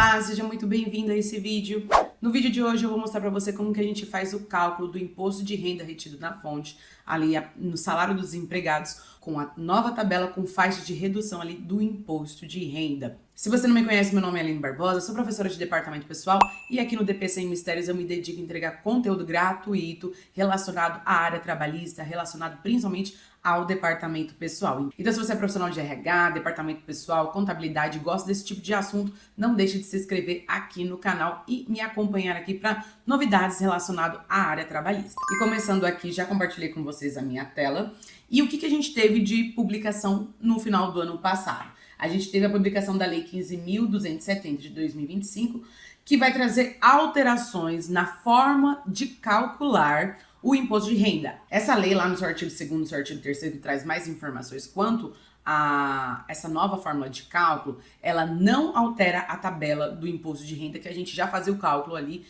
Olá, seja muito bem-vindo a esse vídeo. No vídeo de hoje eu vou mostrar para você como que a gente faz o cálculo do imposto de renda retido na fonte, ali no salário dos empregados, com a nova tabela com faixa de redução ali do imposto de renda. Se você não me conhece, meu nome é Aline Barbosa, sou professora de departamento pessoal e aqui no DP Sem Mistérios eu me dedico a entregar conteúdo gratuito relacionado à área trabalhista, relacionado principalmente ao departamento pessoal. Então, se você é profissional de RH, departamento pessoal, contabilidade, gosta desse tipo de assunto, não deixe de se inscrever aqui no canal e me acompanhar aqui para novidades relacionadas à área trabalhista. E começando aqui, já compartilhei com vocês a minha tela. E o que a gente teve de publicação no final do ano passado? A gente teve a publicação da Lei 15.270 de 2025, que vai trazer alterações na forma de calcular o imposto de renda. Essa lei lá no seu artigo 2º, no seu artigo 3º, que traz mais informações quanto a essa nova fórmula de cálculo, ela não altera a tabela do imposto de renda que a gente já fazia o cálculo ali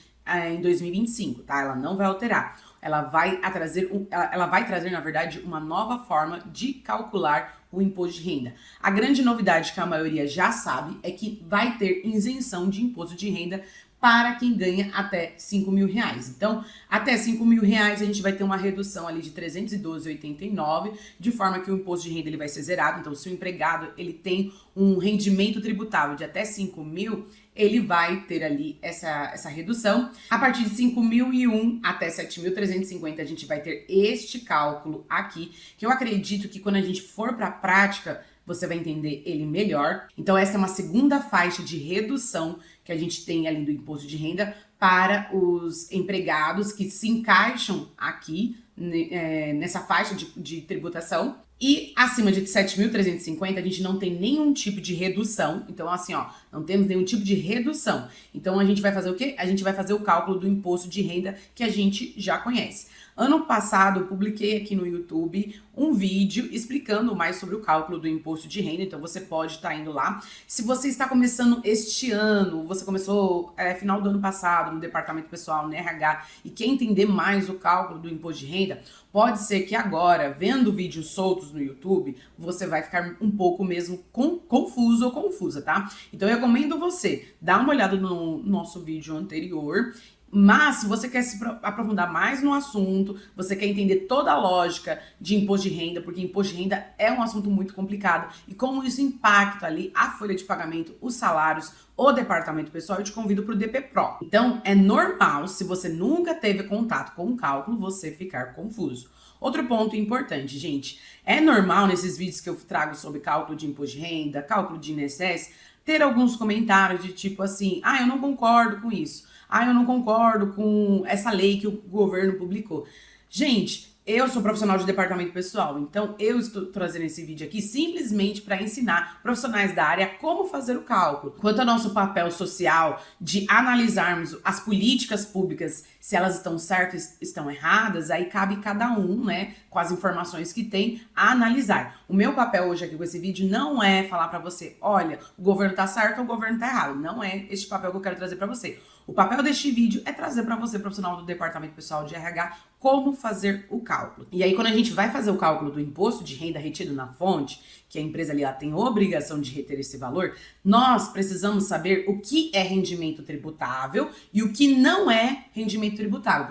em 2025, tá? Ela não vai alterar. Ela vai trazer, na verdade, uma nova forma de calcular o imposto de renda. A grande novidade que a maioria já sabe é que vai ter isenção de imposto de renda para quem ganha até R$5.000. Então, até R$5.000 a gente vai ter uma redução ali de R$ 312,89, de forma que o imposto de renda ele vai ser zerado. Então, se o empregado ele tem um rendimento tributável de até R$5.000, ele vai ter ali essa redução. A partir de 5.001 até 7.350 a gente vai ter este cálculo aqui, que eu acredito que quando a gente for para a prática, você vai entender ele melhor. Então essa é uma segunda faixa de redução que a gente tem ali do imposto de renda para os empregados que se encaixam aqui nessa faixa de tributação. E acima de 7.350 a gente não tem nenhum tipo de redução. Então assim, ó, não temos nenhum tipo de redução. Então a gente vai fazer o quê? A gente vai fazer o cálculo do imposto de renda que a gente já conhece. Ano passado eu publiquei aqui no YouTube um vídeo explicando mais sobre o cálculo do imposto de renda, então você pode estar indo lá. Se você está começando este ano, você começou final do ano passado no departamento pessoal, no RH, e quer entender mais o cálculo do imposto de renda, pode ser que agora, vendo vídeos soltos no YouTube, você vai ficar um pouco mesmo confuso ou confusa, tá? Então eu recomendo você dar uma olhada no nosso vídeo anterior. Mas, se você quer se aprofundar mais no assunto, você quer entender toda a lógica de imposto de renda, porque imposto de renda é um assunto muito complicado, e como isso impacta ali a folha de pagamento, os salários, o departamento pessoal, eu te convido para o DP Pro. Então, é normal, se você nunca teve contato com o cálculo, você ficar confuso. Outro ponto importante, gente, é normal nesses vídeos que eu trago sobre cálculo de imposto de renda, cálculo de INSS, ter alguns comentários de tipo assim, eu não concordo com isso. Eu não concordo com essa lei que o governo publicou. Gente, eu sou profissional de departamento pessoal, então eu estou trazendo esse vídeo aqui simplesmente para ensinar profissionais da área como fazer o cálculo. Quanto ao nosso papel social de analisarmos as políticas públicas, se elas estão certas, estão erradas, aí cabe cada um, né, com as informações que tem, a analisar. O meu papel hoje aqui com esse vídeo não é falar para você, olha, o governo tá certo ou o governo tá errado. Não é este papel que eu quero trazer para você. O papel deste vídeo é trazer para você, profissional do departamento pessoal de RH, como fazer o cálculo. E aí, quando a gente vai fazer o cálculo do imposto de renda retido na fonte, que a empresa ali ela tem obrigação de reter esse valor, nós precisamos saber o que é rendimento tributável e o que não é rendimento tributável.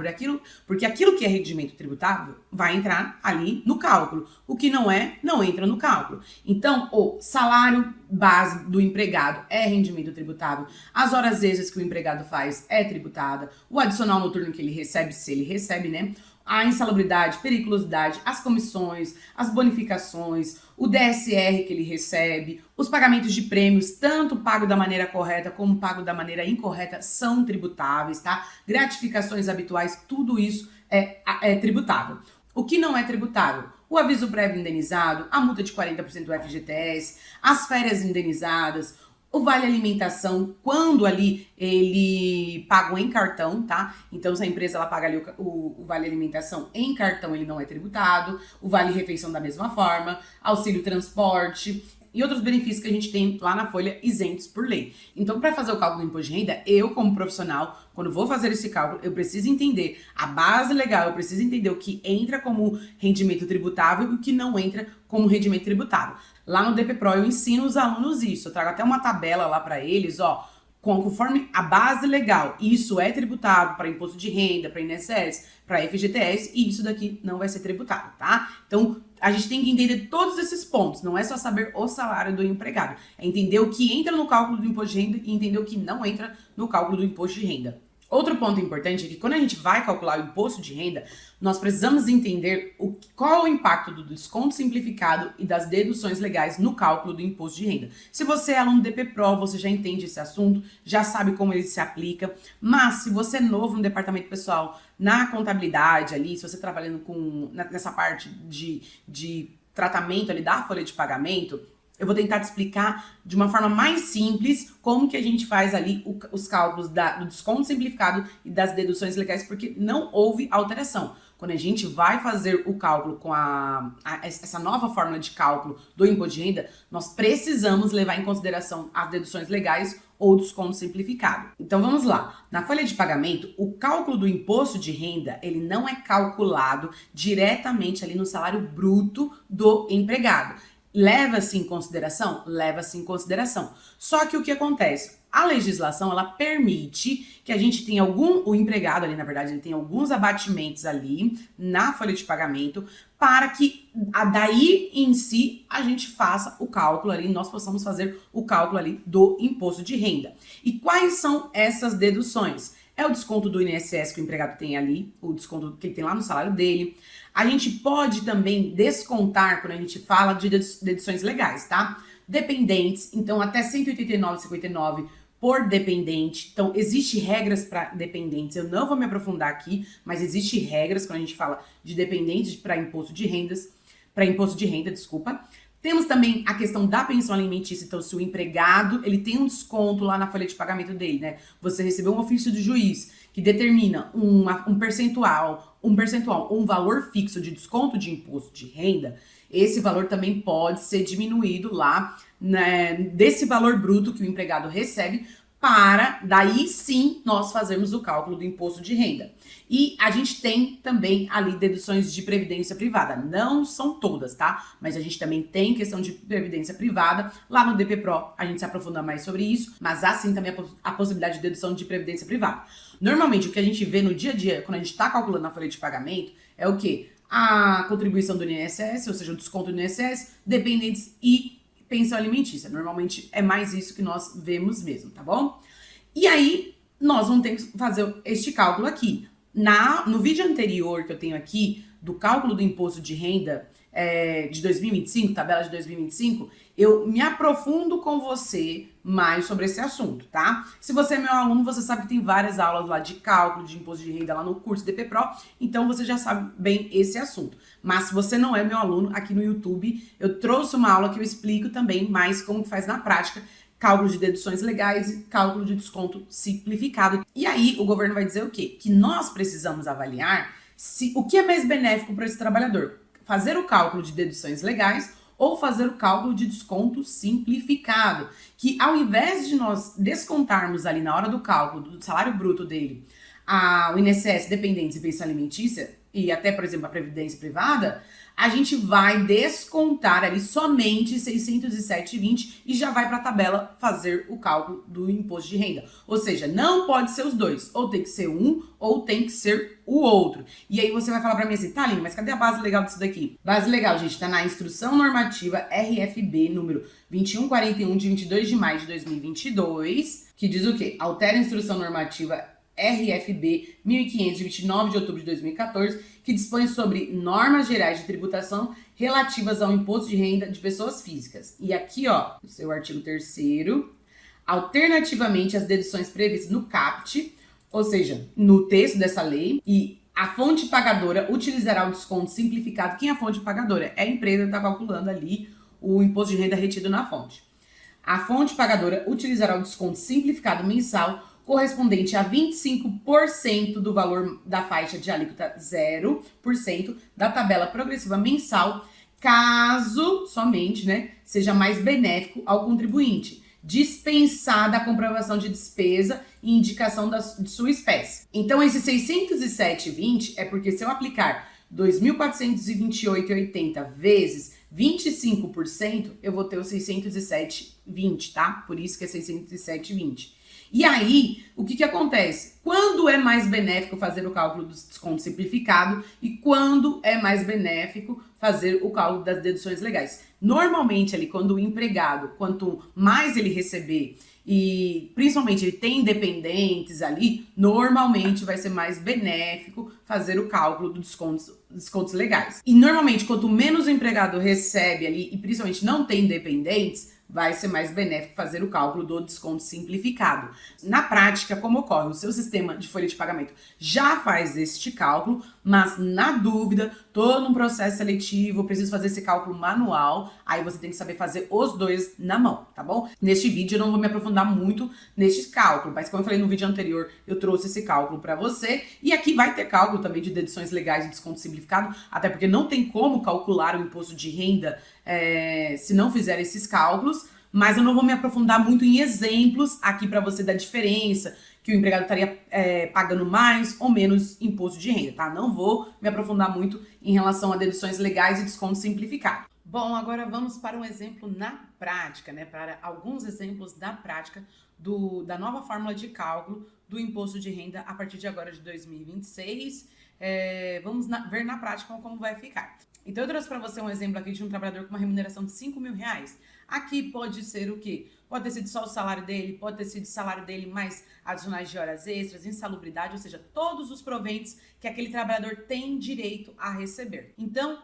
Porque aquilo que é rendimento tributável vai entrar ali no cálculo. O que não é, não entra no cálculo. Então, o salário base do empregado é rendimento tributável, as horas extras que o empregado faz é tributada, o adicional noturno que ele recebe, se ele recebe, né? A insalubridade, periculosidade, as comissões, as bonificações, o DSR que ele recebe, os pagamentos de prêmios, tanto pago da maneira correta como pago da maneira incorreta, são tributáveis, tá? Gratificações habituais, tudo isso é tributável. O que não é tributável? O aviso prévio indenizado, a multa de 40% do FGTS, as férias indenizadas, o vale alimentação, quando ali ele paga em cartão, tá? Então, se a empresa ela paga ali o vale alimentação em cartão, ele não é tributado. O vale refeição da mesma forma, auxílio transporte e outros benefícios que a gente tem lá na folha isentos por lei. Então, para fazer o cálculo do imposto de renda, eu, como profissional, quando vou fazer esse cálculo, eu preciso entender a base legal, eu preciso entender o que entra como rendimento tributável e o que não entra como rendimento tributável. Lá no DP Pro eu ensino os alunos isso, eu trago até uma tabela lá para eles, ó, conforme a base legal, isso é tributado para imposto de renda, para INSS, para FGTS, e isso daqui não vai ser tributado, tá? Então, a gente tem que entender todos esses pontos, não é só saber o salário do empregado, é entender o que entra no cálculo do imposto de renda e entender o que não entra no cálculo do imposto de renda. Outro ponto importante é que quando a gente vai calcular o imposto de renda, nós precisamos entender qual é o impacto do desconto simplificado e das deduções legais no cálculo do imposto de renda. Se você é aluno do DPPRO, você já entende esse assunto, já sabe como ele se aplica, mas se você é novo no departamento pessoal, na contabilidade ali, se você está trabalhando nessa parte de tratamento ali da folha de pagamento, eu vou tentar te explicar de uma forma mais simples como que a gente faz ali os cálculos do desconto simplificado e das deduções legais, porque não houve alteração. Quando a gente vai fazer o cálculo com essa nova fórmula de cálculo do imposto de renda, nós precisamos levar em consideração as deduções legais ou desconto simplificado. Então vamos lá. Na folha de pagamento, o cálculo do imposto de renda, ele não é calculado diretamente ali no salário bruto do empregado. Leva-se em consideração? Leva-se em consideração. Só que o que acontece? A legislação, ela permite que a gente tenha o empregado ali, na verdade, ele tem alguns abatimentos ali na folha de pagamento para que daí em si a gente faça o cálculo ali, nós possamos fazer o cálculo ali do imposto de renda. E quais são essas deduções? É o desconto do INSS que o empregado tem ali, o desconto que ele tem lá no salário dele. A gente pode também descontar quando a gente fala de deduções legais, tá? Dependentes, então até R$ 189,59 por dependente. Então, existem regras para dependentes. Eu não vou me aprofundar aqui, mas existem regras quando a gente fala de dependentes para imposto de renda, desculpa. Temos também a questão da pensão alimentícia. Então, se o empregado, ele tem um desconto lá na folha de pagamento dele, né? Você recebeu um ofício do juiz que determina um percentual, um valor fixo de desconto de imposto de renda, esse valor também pode ser diminuído lá, né, desse valor bruto que o empregado recebe, para daí sim nós fazermos o cálculo do imposto de renda. E a gente tem também ali deduções de previdência privada. Não são todas, tá? Mas a gente também tem questão de previdência privada. Lá no DPPRO a gente se aprofunda mais sobre isso, mas há sim também a possibilidade de dedução de previdência privada. Normalmente o que a gente vê no dia a dia, quando a gente está calculando a folha de pagamento, é o quê? A contribuição do INSS, ou seja, o desconto do INSS, dependentes e pensão alimentícia. Normalmente é mais isso que nós vemos mesmo, tá bom? E aí, nós vamos ter que fazer este cálculo aqui. No vídeo anterior que eu tenho aqui, do cálculo do imposto de renda de 2025, tabela de 2025, eu me aprofundo com você mais sobre esse assunto, tá? Se você é meu aluno, você sabe que tem várias aulas lá de cálculo de imposto de renda lá no curso DPPRO, então você já sabe bem esse assunto. Mas se você não é meu aluno, aqui no YouTube, eu trouxe uma aula que eu explico também mais como que faz na prática, cálculo de deduções legais e cálculo de desconto simplificado. E aí o governo vai dizer o quê? Que nós precisamos avaliar o que é mais benéfico para esse trabalhador. Fazer o cálculo de deduções legais ou fazer o cálculo de desconto simplificado, que ao invés de nós descontarmos ali na hora do cálculo do salário bruto dele, o INSS, dependentes e pensão alimentícia, e até, por exemplo, a previdência privada, a gente vai descontar ali somente 607,20 e já vai para a tabela fazer o cálculo do imposto de renda. Ou seja, não pode ser os dois, ou tem que ser um ou tem que ser o outro. E aí você vai falar para mim assim, tá, Aline, mas cadê a base legal disso daqui? Base legal, gente, tá na Instrução Normativa RFB número 2141 de 22 de maio de 2022, que diz o quê? Altera a Instrução Normativa RFB 1500 de 29 de outubro de 2014, que dispõe sobre normas gerais de tributação relativas ao imposto de renda de pessoas físicas. E aqui, ó, no seu artigo 3º, alternativamente às deduções previstas no CAPT, ou seja, no texto dessa lei, e a fonte pagadora utilizará o desconto simplificado. Quem é a fonte pagadora? É a empresa que está calculando ali o imposto de renda retido na fonte. A fonte pagadora utilizará o desconto simplificado mensal correspondente a 25% do valor da faixa de alíquota 0% da tabela progressiva mensal, caso somente, né, seja mais benéfico ao contribuinte, dispensada a comprovação de despesa e indicação de sua espécie. Então, esse 607,20 é porque se eu aplicar 2.428,80 vezes 25%, eu vou ter o 607,20, tá? Por isso que é 607,20. E aí, o que acontece? Quando é mais benéfico fazer o cálculo do desconto simplificado e quando é mais benéfico fazer o cálculo das deduções legais? Normalmente, ali, quando o empregado, quanto mais ele receber e principalmente ele tem dependentes ali, normalmente vai ser mais benéfico fazer o cálculo dos descontos legais. E normalmente, quanto menos o empregado recebe ali e principalmente não tem dependentes, vai ser mais benéfico fazer o cálculo do desconto simplificado. Na prática, como ocorre? O seu sistema de folha de pagamento já faz este cálculo, mas na dúvida, tô num processo seletivo, preciso fazer esse cálculo manual, aí você tem que saber fazer os dois na mão, tá bom? Neste vídeo eu não vou me aprofundar muito neste cálculo, mas como eu falei no vídeo anterior, eu trouxe esse cálculo para você, e aqui vai ter cálculo também de deduções legais e desconto simplificado, até porque não tem como calcular o imposto de renda se não fizer esses cálculos, mas eu não vou me aprofundar muito em exemplos aqui para você da diferença, que o empregado estaria pagando mais ou menos imposto de renda, tá? Não vou me aprofundar muito em relação a deduções legais e desconto simplificado. Bom, agora vamos para um exemplo na prática, né? Para alguns exemplos da prática da nova fórmula de cálculo do imposto de renda a partir de agora de 2026. Vamos ver na prática como vai ficar. Então eu trouxe para você um exemplo aqui de um trabalhador com uma remuneração de R$5.000. Aqui pode ser o quê? Pode ter sido só o salário dele, pode ter sido o salário dele mais adicionais de horas extras, insalubridade, ou seja, todos os proventos que aquele trabalhador tem direito a receber. Então,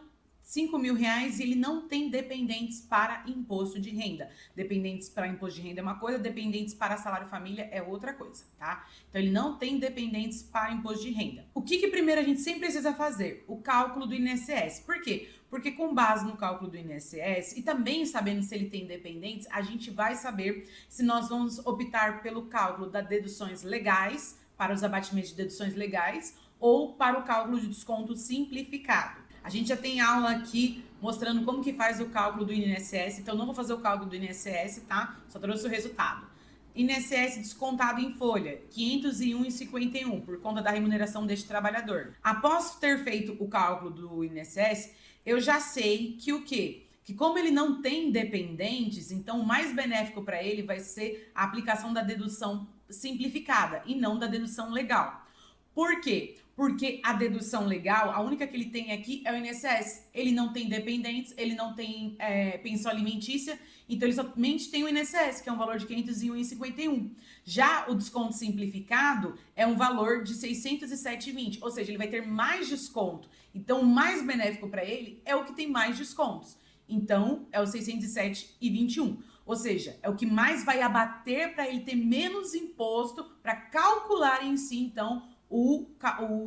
R$5.000 e ele não tem dependentes para imposto de renda. Dependentes para imposto de renda é uma coisa, dependentes para salário família é outra coisa, tá? Então ele não tem dependentes para imposto de renda. O que primeiro a gente sempre precisa fazer? O cálculo do INSS. Por quê? Porque com base no cálculo do INSS e também sabendo se ele tem dependentes, a gente vai saber se nós vamos optar pelo cálculo das deduções legais, para os abatimentos de deduções legais, ou para o cálculo de desconto simplificado. A gente já tem aula aqui mostrando como que faz o cálculo do INSS, então não vou fazer o cálculo do INSS, tá? Só trouxe o resultado. INSS descontado em folha, R$ 501,51 por conta da remuneração deste trabalhador. Após ter feito o cálculo do INSS, eu já sei que o quê? Que como ele não tem dependentes, então o mais benéfico para ele vai ser a aplicação da dedução simplificada e não da dedução legal. Por quê? Porque a dedução legal, a única que ele tem aqui é o INSS. Ele não tem dependentes, ele não tem pensão alimentícia, então ele somente tem o INSS, que é um valor de R$ 501,51. Já o desconto simplificado é um valor de R$ 607,20, ou seja, ele vai ter mais desconto. Então, o mais benéfico para ele é o que tem mais descontos. Então, é o R$ 607,21. Ou seja, é o que mais vai abater para ele ter menos imposto para calcular em si, então, o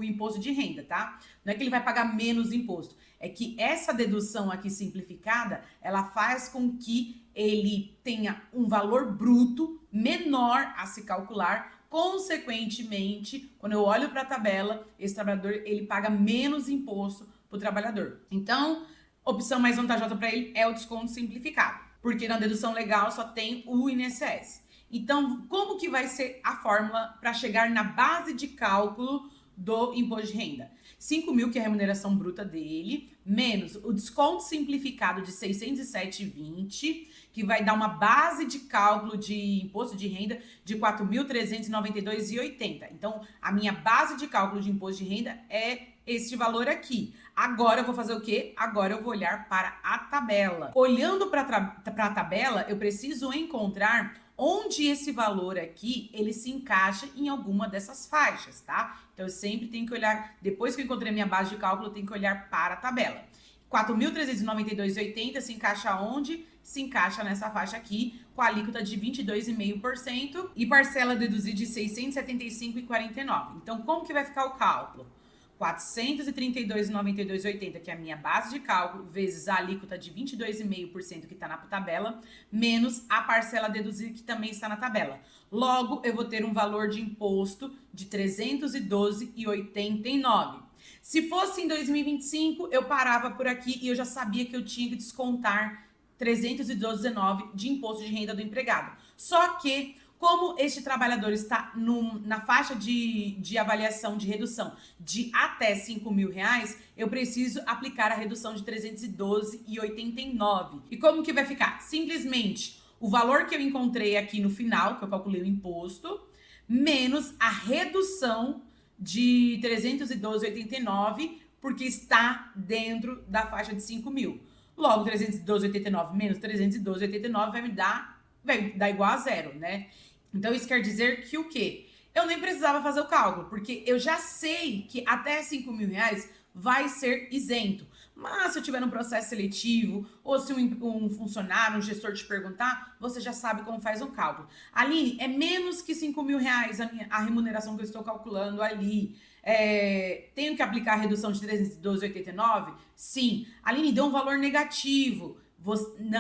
imposto de renda, tá? Não é que ele vai pagar menos imposto, é que essa dedução aqui simplificada, ela faz com que ele tenha um valor bruto menor a se calcular. Consequentemente, quando eu olho para a tabela, esse trabalhador, ele paga menos imposto para o trabalhador. Então, opção mais vantajosa para ele é o desconto simplificado, porque na dedução legal só tem o INSS. Então, como que vai ser a fórmula para chegar na base de cálculo do imposto de renda? 5.000, que é a remuneração bruta dele, menos o desconto simplificado de 607,20, que vai dar uma base de cálculo de imposto de renda de 4.392,80. Então, a minha base de cálculo de imposto de renda é este valor aqui. Agora eu vou fazer o quê? Agora eu vou olhar para a tabela. Olhando para a tabela, eu preciso encontrar onde esse valor aqui, ele se encaixa em alguma dessas faixas, tá? Então, eu sempre tenho que olhar, depois que eu encontrei minha base de cálculo, eu tenho que olhar para a tabela. 4.392,80 se encaixa onde? Se encaixa nessa faixa aqui, com a alíquota de 22,5% e parcela deduzida de 675,49. Então, como que vai ficar o cálculo? 432,92,80, que é a minha base de cálculo, vezes a alíquota de 22,5% que está na tabela, menos a parcela deduzida que também está na tabela. Logo, eu vou ter um valor de imposto de 312,89. Se fosse em 2025, eu parava por aqui e eu já sabia que eu tinha que descontar 312,19 de imposto de renda do empregado. Só que, como este trabalhador está na faixa de avaliação de redução de até R$5.000, eu preciso aplicar a redução de 312,89. E como que vai ficar? Simplesmente o valor que eu encontrei aqui no final, que eu calculei o imposto, menos a redução de 312,89, porque está dentro da faixa de 5 mil. Logo, 312,89 menos 312,89 vai dar igual a zero, né? Então, isso quer dizer que o quê? Eu nem precisava fazer o cálculo, porque eu já sei que até 5 mil reais vai ser isento. Mas se eu tiver um processo seletivo, ou se um funcionário, um gestor te perguntar, você já sabe como faz o cálculo. Aline, é menos que 5 mil reais a remuneração que eu estou calculando ali. Tenho que aplicar a redução de 312,89? Sim. Aline, deu um valor negativo.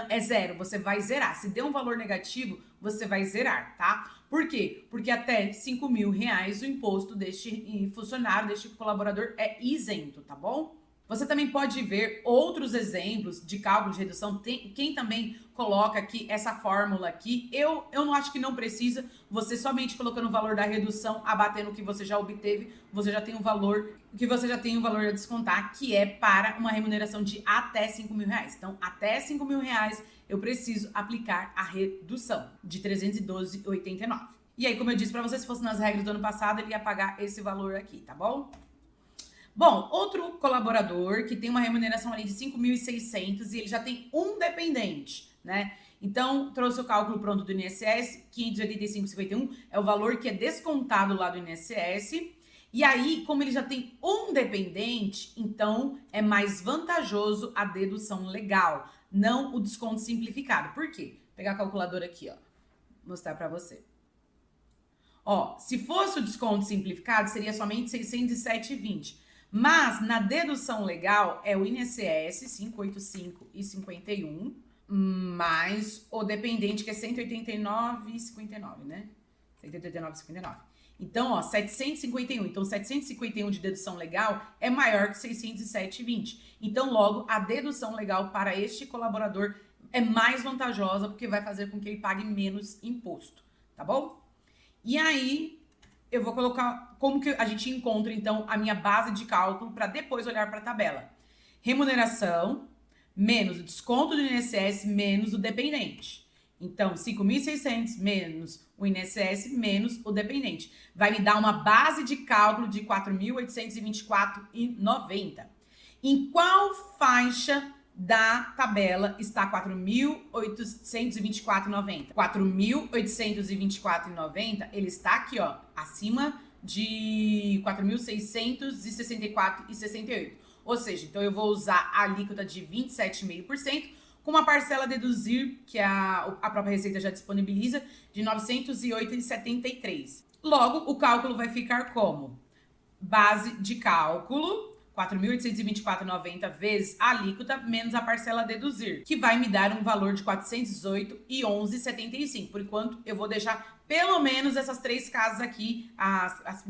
É zero, você vai zerar. Se deu um valor negativo, você vai zerar, tá? Por quê? Porque até 5 mil reais o imposto deste funcionário, deste colaborador é isento, tá bom? Você também pode ver outros exemplos de cálculo de redução. Quem também coloca aqui essa fórmula aqui, eu não acho que não precisa. Você somente colocando o valor da redução, abatendo o que você já obteve, você já tem um valor, a descontar, que é para uma remuneração de até 5 mil reais. Então, até 5 mil reais, eu preciso aplicar a redução de 312,89. E aí, como eu disse para você, se fosse nas regras do ano passado, ele ia pagar esse valor aqui, tá bom? Bom, outro colaborador que tem uma remuneração ali de 5.600 e ele já tem um dependente, né? Então, trouxe o cálculo pronto do INSS, 585,51 é o valor que é descontado lá do INSS. E aí, como ele já tem um dependente, então é mais vantajoso a dedução legal, não o desconto simplificado. Por quê? Vou pegar a calculadora aqui, ó, mostrar para você. Ó, se fosse o desconto simplificado, seria somente 607,20. Mas na dedução legal é o INSS 585,51 mais o dependente que é 189,59, né? 189,59. Então, ó, 751. Então, 751 de dedução legal é maior que 607,20. Então, logo, a dedução legal para este colaborador é mais vantajosa porque vai fazer com que ele pague menos imposto, tá bom? E aí, eu vou colocar como que a gente encontra, então, a minha base de cálculo para depois olhar para a tabela. Remuneração menos o desconto do INSS menos o dependente. Então, 5.600 menos o INSS menos o dependente. Vai me dar uma base de cálculo de 4.824,90. Em qual faixa da tabela está 4.824,90. 4.824,90, ele está aqui, ó, acima de 4.664,68. Ou seja, então eu vou usar a alíquota de 27,5%, com uma parcela a deduzir, que a própria Receita já disponibiliza, de 908,73. Logo, o cálculo vai ficar como? Base de cálculo 4.824,90 vezes a alíquota menos a parcela a deduzir, que vai me dar um valor de 418,11,75. Por enquanto, eu vou deixar pelo menos essas três casas aqui, as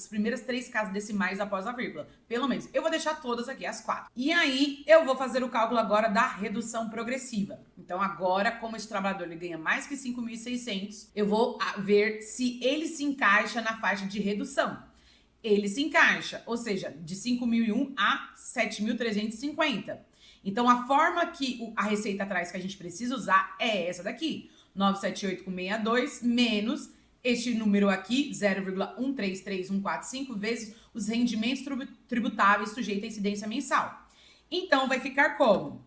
primeiras três casas decimais após a vírgula. Pelo menos. Eu vou deixar todas aqui, as 4. E aí, eu vou fazer o cálculo agora da redução progressiva. Então, agora, como esse trabalhador ele ganha mais que 5.600, eu vou ver se ele se encaixa na faixa de redução. Ele se encaixa, ou seja, de 5.001 a 7.350. Então, a forma que a Receita traz que a gente precisa usar é essa daqui. 978,62 menos este número aqui, 0,133145, vezes os rendimentos tributáveis sujeitos à incidência mensal. Então, vai ficar como?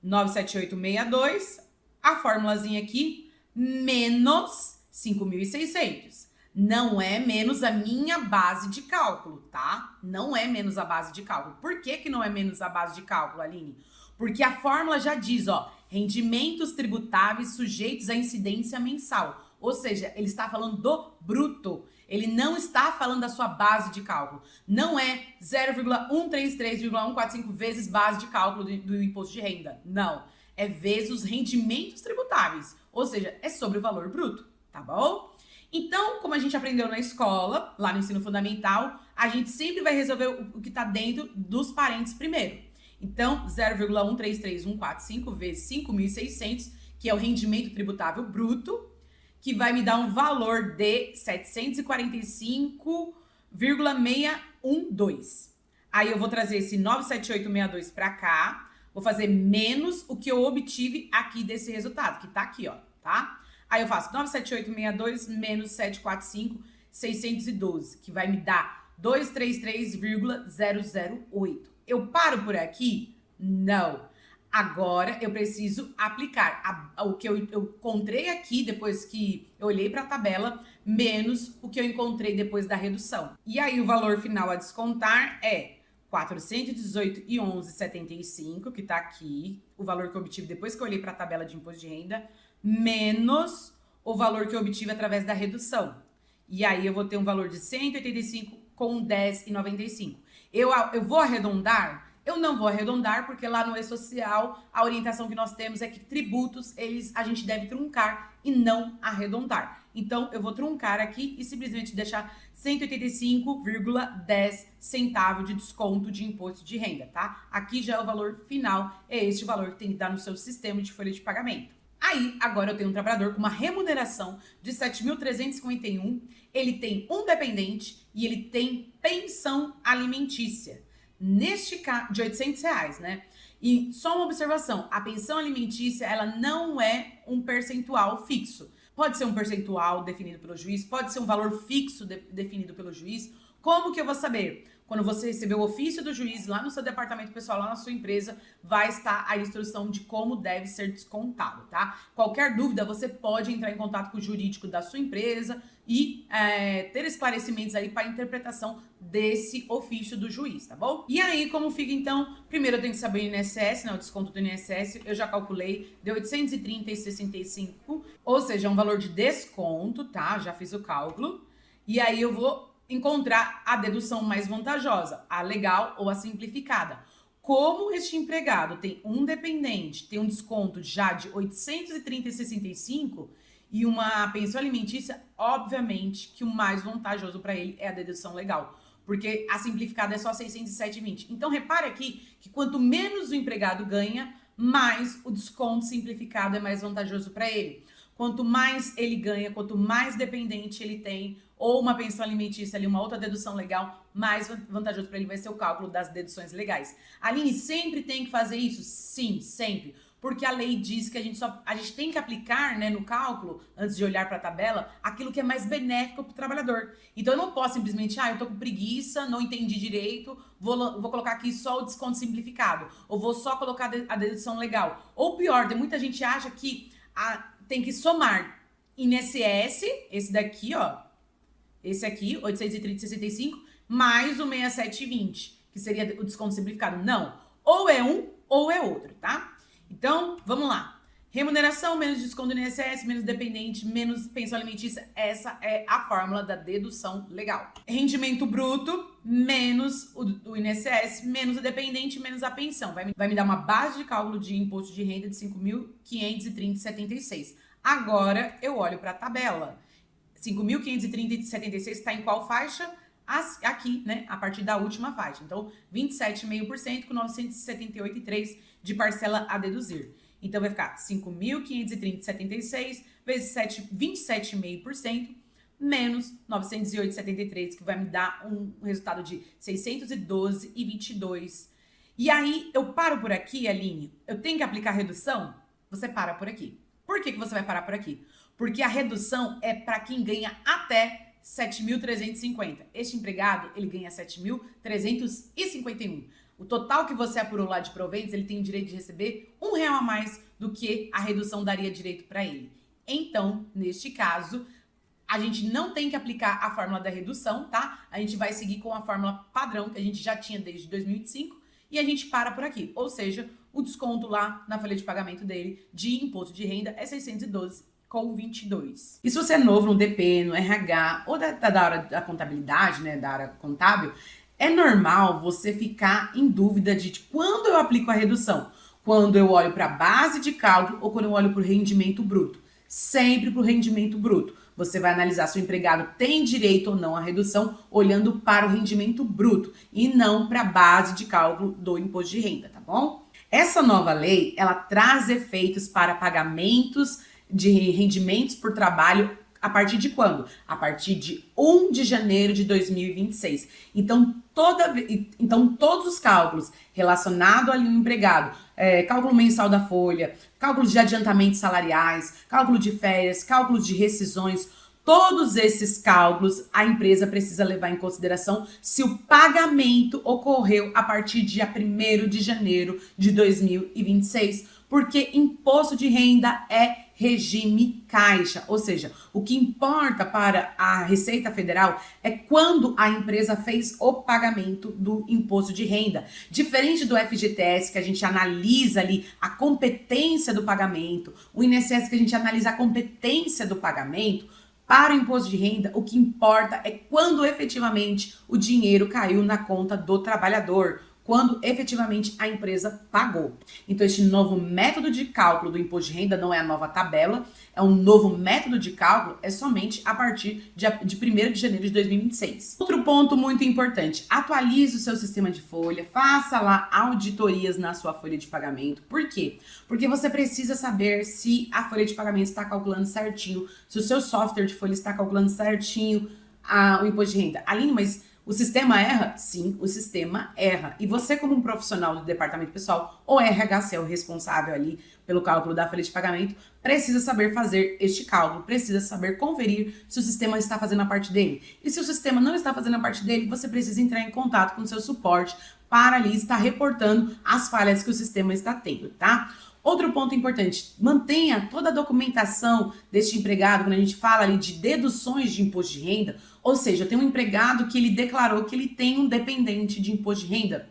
978,62, a formulazinha aqui, menos 5.600. Não é menos a minha base de cálculo, tá? Não é menos a base de cálculo. Por que que não é menos a base de cálculo, Aline? Porque a fórmula já diz, ó, rendimentos tributáveis sujeitos à incidência mensal. Ou seja, ele está falando do bruto. Ele não está falando da sua base de cálculo. Não é 0,133,145 vezes base de cálculo do imposto de renda. Não. É vezes os rendimentos tributáveis. Ou seja, é sobre o valor bruto, tá bom? Então, como a gente aprendeu na escola, lá no ensino fundamental, a gente sempre vai resolver o que está dentro dos parênteses primeiro. Então, 0,133145 vezes 5.600, que é o rendimento tributável bruto, que vai me dar um valor de 745,612. Aí eu vou trazer esse 97862 para cá, vou fazer menos o que eu obtive aqui desse resultado, que tá aqui, ó, tá? Aí eu faço 97862 menos 745,612, que vai me dar 233,008. Eu paro por aqui? Não. Agora eu preciso aplicar o que eu encontrei aqui depois que eu olhei para a tabela, menos o que eu encontrei depois da redução. E aí o valor final a descontar é 418,11,75, que tá aqui, o valor que eu obtive depois que eu olhei para a tabela de imposto de renda, menos o valor que eu obtive através da redução. E aí eu vou ter um valor de 185,10,95. Eu vou arredondar? Eu não vou arredondar, porque lá no E-Social, a orientação que nós temos é que tributos, a gente deve truncar e não arredondar. Então, eu vou truncar aqui e simplesmente deixar 185,10 centavos de desconto de imposto de renda, tá? Aqui já é o valor final, é este valor que tem que dar no seu sistema de folha de pagamento. Aí, agora eu tenho um trabalhador com uma remuneração de 7.351, ele tem um dependente e ele tem pensão alimentícia. Neste caso, de R$800, né? E só uma observação, a pensão alimentícia, ela não é um percentual fixo. Pode ser um percentual definido pelo juiz, pode ser um valor fixo definido pelo juiz. Como que eu vou saber? Quando você receber o ofício do juiz lá no seu departamento pessoal, lá na sua empresa, vai estar a instrução de como deve ser descontado, tá? Qualquer dúvida, você pode entrar em contato com o jurídico da sua empresa e ter esclarecimentos aí para a interpretação desse ofício do juiz, tá bom? E aí, como fica então? Primeiro eu tenho que saber o INSS, né? O desconto do INSS, eu já calculei, deu 830,65, ou seja, é um valor de desconto, tá? Já fiz o cálculo. E aí eu vou encontrar a dedução mais vantajosa, a legal ou a simplificada. Como este empregado tem um dependente, tem um desconto já de 830,65 e uma pensão alimentícia, obviamente que o mais vantajoso para ele é a dedução legal, porque a simplificada é só 607,20. Então repare aqui que quanto menos o empregado ganha, mais o desconto simplificado é mais vantajoso para ele. Quanto mais ele ganha, quanto mais dependente ele tem, ou uma pensão alimentícia ali, uma outra dedução legal, mais vantajoso para ele vai ser o cálculo das deduções legais. Aline, sempre tem que fazer isso? Sim, sempre. Porque a lei diz que a gente tem que aplicar, né, no cálculo, antes de olhar para a tabela, aquilo que é mais benéfico para o trabalhador. Então eu não posso simplesmente, eu tô com preguiça, não entendi direito, vou colocar aqui só o desconto simplificado, ou vou só colocar a dedução legal. Ou pior, muita gente acha que tem que somar INSS, esse daqui, ó, esse aqui, 830,65, mais o 67,20, que seria o desconto simplificado. Não, ou é um ou é outro, tá? Então, vamos lá. Remuneração menos desconto do INSS, menos dependente, menos pensão alimentícia. Essa é a fórmula da dedução legal. Rendimento bruto menos o INSS, menos o dependente, menos a pensão. Vai me dar uma base de cálculo de imposto de renda de 5.530,76. Agora, eu olho para a tabela. 5.530,76 está em qual faixa? Aqui, né? A partir da última faixa. Então, 27,5% com 978,3 de parcela a deduzir. Então, vai ficar 5.530,76 vezes 27,5% menos 908,73, que vai me dar um resultado de 612,22. E aí, eu paro por aqui, Aline? Eu tenho que aplicar redução? Você para por aqui. Por que você vai parar por aqui? Porque a redução é para quem ganha até 7.350. Este empregado, ele ganha 7.351. O total que você apurou lá de proventos, ele tem o direito de receber R$1 a mais do que a redução daria direito para ele. Então, neste caso, a gente não tem que aplicar a fórmula da redução, tá? A gente vai seguir com a fórmula padrão que a gente já tinha desde 2025 e a gente para por aqui. Ou seja, o desconto lá na folha de pagamento dele de imposto de renda é 612,22. E se você é novo no DP, no RH ou da área da contabilidade, né, da área contábil, é normal você ficar em dúvida de quando eu aplico a redução. Quando eu olho para a base de cálculo ou quando eu olho para o rendimento bruto. Sempre para o rendimento bruto. Você vai analisar se o empregado tem direito ou não à redução olhando para o rendimento bruto e não para a base de cálculo do imposto de renda, tá bom? Essa nova lei, ela traz efeitos para pagamentos de rendimentos por trabalho A partir de quando? A partir de 1 de janeiro de 2026. Então, todos os cálculos relacionados ali ao empregado, cálculo mensal da folha, cálculos de adiantamentos salariais, cálculo de férias, cálculos de rescisões, todos esses cálculos a empresa precisa levar em consideração se o pagamento ocorreu a partir de dia 1º de janeiro de 2026, porque imposto de renda é regime caixa, ou seja, o que importa para a Receita Federal é quando a empresa fez o pagamento do imposto de renda. Diferente do FGTS, que a gente analisa ali a competência do pagamento, o INSS, que a gente analisa a competência do pagamento, para o imposto de renda, o que importa é quando efetivamente o dinheiro caiu na conta do trabalhador, quando efetivamente a empresa pagou. Então, este novo método de cálculo do imposto de renda não é a nova tabela, é um novo método de cálculo, é somente a partir de 1º de janeiro de 2026. Outro ponto muito importante, atualize o seu sistema de folha, faça lá auditorias na sua folha de pagamento. Por quê? Porque você precisa saber se a folha de pagamento está calculando certinho, se o seu software de folha está calculando certinho o imposto de renda. Aline, mas o sistema erra? Sim, o sistema erra. E você, como um profissional do departamento pessoal, ou RH, se é o responsável ali pelo cálculo da folha de pagamento, precisa saber fazer este cálculo, precisa saber conferir se o sistema está fazendo a parte dele. E se o sistema não está fazendo a parte dele, você precisa entrar em contato com o seu suporte para ali estar reportando as falhas que o sistema está tendo, tá? Outro ponto importante, mantenha toda a documentação deste empregado, quando a gente fala ali de deduções de imposto de renda, ou seja, tem um empregado que ele declarou que ele tem um dependente de imposto de renda.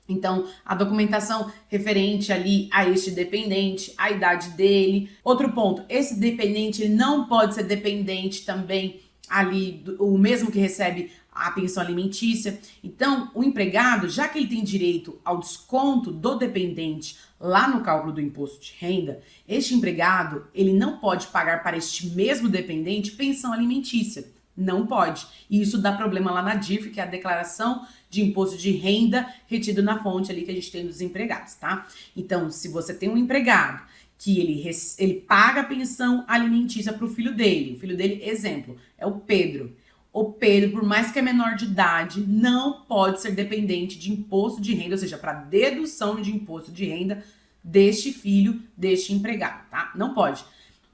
Então, a documentação referente ali a este dependente, a idade dele. Outro ponto, esse dependente ele não pode ser dependente também ali, o mesmo que recebe a pensão alimentícia. Então, o empregado, já que ele tem direito ao desconto do dependente lá no cálculo do imposto de renda, este empregado, ele não pode pagar para este mesmo dependente pensão alimentícia. Não pode. E isso dá problema lá na DIF, que é a declaração de imposto de renda retido na fonte ali que a gente tem dos empregados, tá? Então, se você tem um empregado que ele paga a pensão alimentícia para o filho dele, exemplo, é o Pedro. O Pedro, por mais que é menor de idade, não pode ser dependente de imposto de renda, ou seja, para dedução de imposto de renda deste filho, deste empregado, tá? Não pode.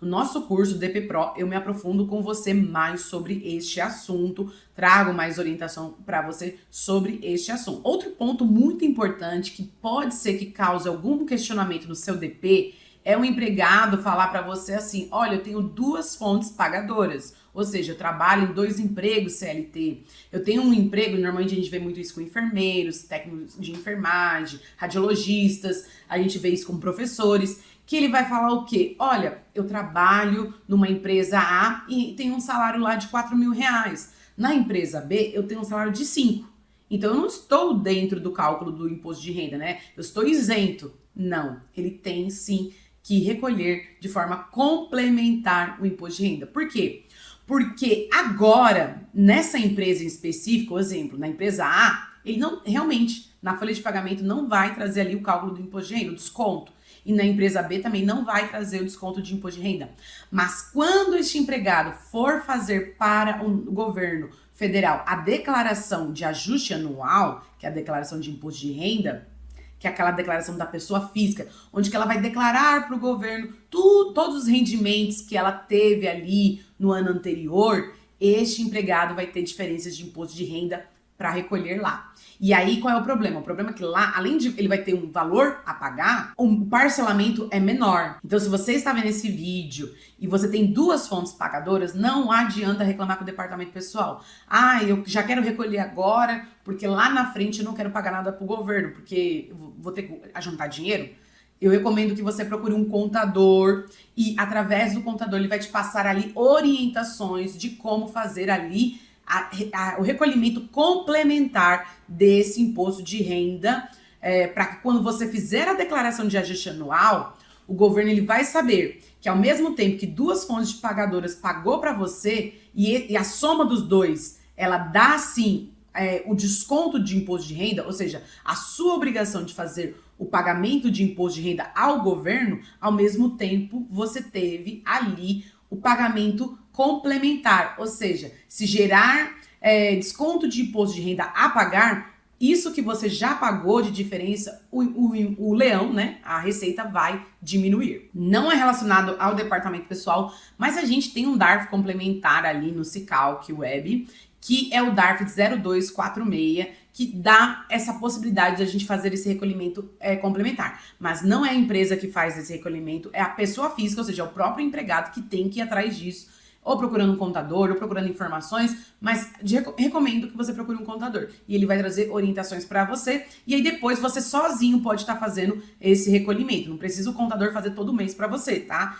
No nosso curso DP Pro, eu me aprofundo com você mais sobre este assunto, trago mais orientação para você sobre este assunto. Outro ponto muito importante que pode ser que cause algum questionamento no seu DP é um empregado falar para você assim, olha, eu tenho 2 fontes pagadoras, ou seja, eu trabalho em 2 empregos CLT, eu tenho um emprego, normalmente a gente vê muito isso com enfermeiros, técnicos de enfermagem, radiologistas, a gente vê isso com professores, que ele vai falar o quê? Olha, eu trabalho numa empresa A e tenho um salário lá de R$4.000. Na empresa B, eu tenho um salário de 5. Então, eu não estou dentro do cálculo do imposto de renda, né? Eu estou isento. Não, ele tem sim que recolher de forma complementar o imposto de renda. Por quê? Porque agora, nessa empresa em específico, por exemplo, na empresa A, ele não realmente, na folha de pagamento, não vai trazer ali o cálculo do imposto de renda, o desconto. E na empresa B também não vai trazer o desconto de imposto de renda. Mas quando este empregado for fazer para o governo federal a declaração de ajuste anual, que é a declaração de imposto de renda, que é aquela declaração da pessoa física, onde que ela vai declarar para o governo todos os rendimentos que ela teve ali no ano anterior, este empregado vai ter diferenças de imposto de renda para recolher lá. E aí, qual é o problema? O problema é que lá, além de ele vai ter um valor a pagar, o parcelamento é menor. Então, se você está vendo esse vídeo e você tem 2 fontes pagadoras, não adianta reclamar com o departamento pessoal. Ah, eu já quero recolher agora, porque lá na frente eu não quero pagar nada para o governo, porque eu vou ter que ajuntar dinheiro. Eu recomendo que você procure um contador e, através do contador, ele vai te passar ali orientações de como fazer ali o recolhimento complementar desse imposto de renda, para que quando você fizer a declaração de ajuste anual, o governo ele vai saber que ao mesmo tempo que 2 fontes de pagadoras pagou para você e a soma dos 2, ela dá sim o desconto de imposto de renda, ou seja, a sua obrigação de fazer o pagamento de imposto de renda ao governo, ao mesmo tempo você teve ali o pagamento complementar, ou seja, se gerar desconto de imposto de renda a pagar, isso que você já pagou de diferença, o leão, né, a receita vai diminuir. Não é relacionado ao departamento pessoal, mas a gente tem um DARF complementar ali no Cicalc Web, que é o DARF 0246, que dá essa possibilidade de a gente fazer esse recolhimento complementar. Mas não é a empresa que faz esse recolhimento, é a pessoa física, ou seja, é o próprio empregado que tem que ir atrás disso, ou procurando um contador, ou procurando informações, mas recomendo que você procure um contador. E ele vai trazer orientações para você, e aí depois você sozinho pode estar fazendo esse recolhimento. Não precisa o contador fazer todo mês para você, tá?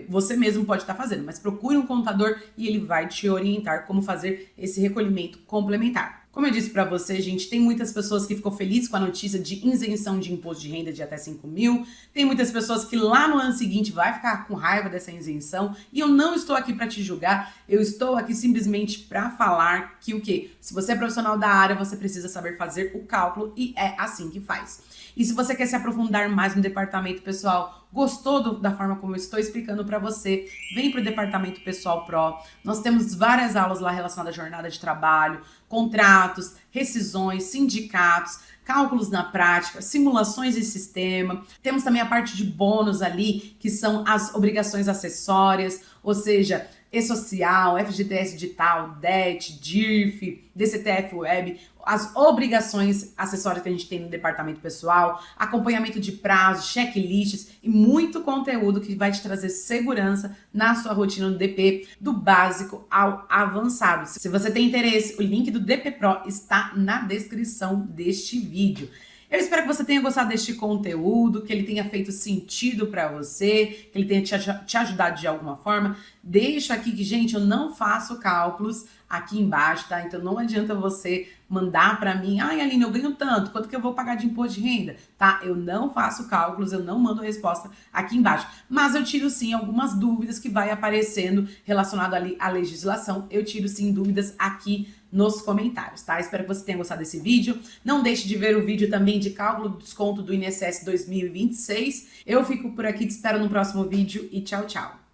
Você mesmo pode estar fazendo, mas procure um contador e ele vai te orientar como fazer esse recolhimento complementar. Como eu disse para você, gente, tem muitas pessoas que ficam felizes com a notícia de isenção de imposto de renda de até 5 mil. Tem muitas pessoas que lá no ano seguinte vai ficar com raiva dessa isenção. E eu não estou aqui para te julgar, eu estou aqui simplesmente para falar que o quê? Se você é profissional da área, você precisa saber fazer o cálculo e é assim que faz. E se você quer se aprofundar mais no departamento pessoal, gostou da forma como eu estou explicando para você, vem para o Departamento Pessoal Pro. Nós temos várias aulas lá relacionadas à jornada de trabalho, contratos, rescisões, sindicatos, cálculos na prática, simulações de sistema. Temos também a parte de bônus ali, que são as obrigações acessórias, ou seja, E-Social, FGTS Digital, DET, DIRF, DCTF Web, as obrigações acessórias que a gente tem no departamento pessoal, acompanhamento de prazos, checklists e muito conteúdo que vai te trazer segurança na sua rotina no DP, do básico ao avançado. Se você tem interesse, o link do DP Pro está na descrição deste vídeo. Eu espero que você tenha gostado deste conteúdo, que ele tenha feito sentido para você, que ele tenha te ajudado de alguma forma. Deixa aqui que, gente, eu não faço cálculos aqui embaixo, tá? Então não adianta você mandar para mim, ai, Aline, eu ganho tanto, quanto que eu vou pagar de imposto de renda, tá? Eu não faço cálculos, eu não mando resposta aqui embaixo, mas eu tiro sim algumas dúvidas que vai aparecendo relacionado ali à legislação, eu tiro sim dúvidas aqui nos comentários, tá? Espero que você tenha gostado desse vídeo. Não deixe de ver o vídeo também de cálculo do desconto do INSS 2026. Eu fico por aqui, te espero no próximo vídeo e tchau, tchau.